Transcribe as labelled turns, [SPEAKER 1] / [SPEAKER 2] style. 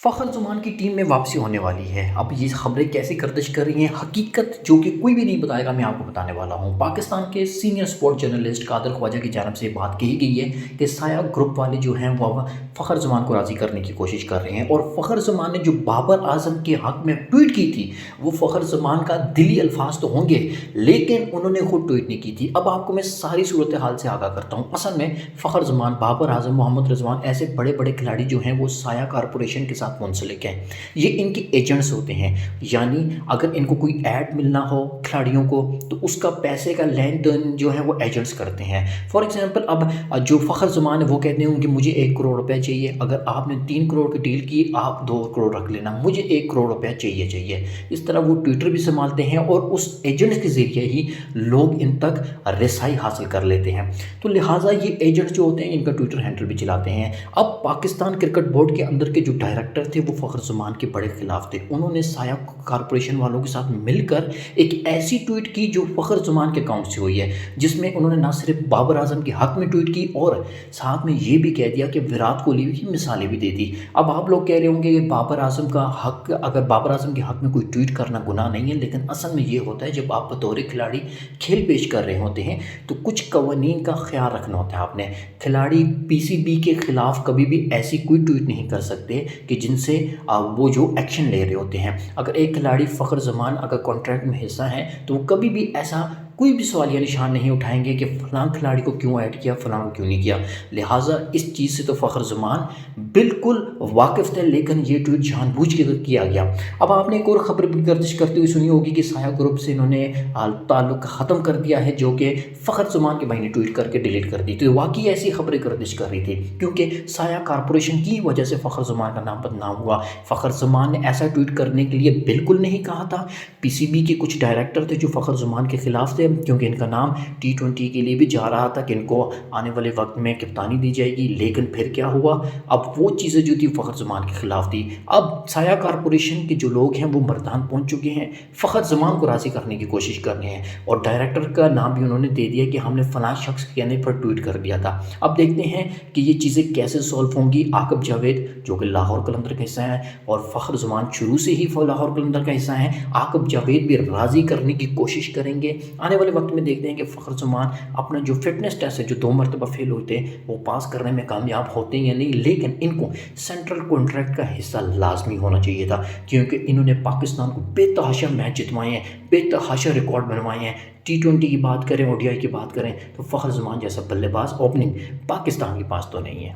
[SPEAKER 1] फ़खर ज़मान की टीम में वापसी होने वाली है। अब ये खबरें कैसे गर्दिश कर रही हैं, हकीकत जो कि कोई भी नहीं बताएगा, मैं आपको बताने वाला हूँ। पाकिस्तान के senior sport journalist Qadir Khwaja की जानिब से बात कही गई है कि साया ग्रुप वाले जो हैं वो अब फ़खर ज़मान को राज़ी करने की कोशिश कर रहे हैं। और फ़खर ज़मान ने जो बाबर आज़म के हक़ में ट्वीट की थी, वो फ़खर ज़मान का दिली अल्फाज तो होंगे, लेकिन उन्होंने खुद ट्वीट नहीं की थी। अब आपको मैं सारी सूरत हाल से आगाह करता हूँ। असल में फ़खर ज़मान, बाबर आज़म, मोहम्मद रिज़वान ऐसे बड़े बड़े खिलाड़ी जो हैं वो साया कॉरपोरेशन के साथ मुंसलिक हैं। ये इनके एजेंट्स होते हैं, यानी अगर इनको कोई ऐड मिलना हो खिलाड़ियों को तो उसका पैसे का लेन देन जो है वो एजेंट्स करते हैं। फॉर एग्जांपल अब जो फ़खर ज़मान है वो कहते हैं कि मुझे 1 करोड़ रुपए चाहिए, अगर आपने 3 करोड़ की डील की आप 2 करोड़ रख लेना, मुझे 1 करोड़ रुपया चाहिए। इस तरह वो ट्विटर भी संभालते हैं और उस एजेंट्स के ज़रिए ही लोग इन तक रसाई हासिल कर लेते हैं। तो लिहाजा ये एजेंट्स जो होते हैं इनका ट्विटर हैंडल भी चलाते हैं। अब पाकिस्तान क्रिकेट बोर्ड के अंदर के जो डायरेक्टर थे वो फ़खर ज़मान के बड़े खिलाफ थे। उन्होंने साया कॉरपोरेशन वालों के साथ मिलकर एक ऐसी ट्वीट की जो फ़खर ज़मान के अकाउंट से हुई है, जिसमें उन्होंने ना सिर्फ बाबर आज़म के हक़ में ट्वीट की और साथ में ये भी कह दिया कि विराट कोहली की मिसालें भी दे दी। अब आप लोग कह रहे होंगे कि बाबर आज़म का हक़, अगर बाबर आज़म के हक़ में कोई ट्वीट करना गुनाह नहीं है, लेकिन असल में ये होता है जब आप बतौर खिलाड़ी खेल पेश कर रहे होते हैं तो कुछ कवानीन का ख्याल रखना होता है आपने। खिलाड़ी पीसीबी के ख़िलाफ़ कभी भी ऐसी कोई ट्वीट नहीं कर सकते कि जिनसे वो जो एक्शन ले रहे होते हैं। अगर एक खिलाड़ी फ़खर ज़मान अगर कॉन्ट्रैक्ट में हिस्सा है तो वो कभी भी ऐसा कोई भी सवालिया निशान नहीं उठाएंगे कि फ़लाँ खिलाड़ी को क्यों ऐड किया, फ़लाँ को क्यों नहीं किया। लिहाजा इस चीज़ से तो फ़खर ज़मान बिल्कुल वाकिफ़ थे, लेकिन ये ट्वीट जानबूझ के किया गया। अब आपने एक और ख़बर भी गर्दिश करते हुए सुनी होगी कि साया ग्रुप से इन्होंने ताल्लुक़ ख़त्म कर दिया है, जो कि फ़खर ज़मान के भाई ने ट्वीट करके डिलीट कर दी। तो वाकई ऐसी खबरें गर्दिश कर रही थी क्योंकि साया कॉरपोरेशन की वजह से फ़खर ज़मान का नाम बदनाम हुआ। फ़खर ज़मान ने ऐसा ट्वीट करने के लिए बिल्कुल नहीं कहा था। पीसीबी के कुछ डायरेक्टर थे जो फ़खर ज़मान के ख़िलाफ़ थे, क्योंकि इनका नाम T20 के लिए भी जा रहा था कि इनको आने वाले वक्त में कप्तानी दी जाएगी। लेकिन फिर क्या हुआ, अब वो चीज़ें जो थी फ़खर ज़मान के ख़िलाफ़ थी। अब साया कॉरपोरेशन के जो लोग हैं वो मर्दान पहुँच चुके हैं, फ़खर ज़मान को राज़ी करने की कोशिश कर रहे हैं और डायरेक्टर का नाम भी उन्होंने दे दिया कि हमने फ़लाँ शख्स के कहने पर ट्वीट कर दिया था। अब देखते हैं कि ये चीज़ें कैसे सॉल्व होंगी। आकिब जावेद जो कि लाहौर कलंदर का हिस्सा है और फ़खर ज़मान शुरू से ही लाहौर कलंदर का हिस्सा है, आकिब जावेद भी राज़ी करने की कोशिश करेंगे। आने वाले वक्त में देखते हैं कि फ़खर ज़मान अपना जो फ़िटनेस टेस्ट है जो 2 मरतबा फेल होते हैं वो पास करने में कामयाब होते हैं या नहीं, लेकिन इनको सेंट्रल कॉन्ट्रैक्ट का हिस्सा लाजमी होना चाहिए था, क्योंकि इन्होंने पाकिस्तान को बेतहाशा मैच जितवाए हैं, बेतहाशा रिकॉर्ड बनवाए हैं। T20 की बात करें, ODI की बात करें तो फ़खर ज़मान जैसा बल्लेबाज ओपनिंग पाकिस्तान के पास तो नहीं है।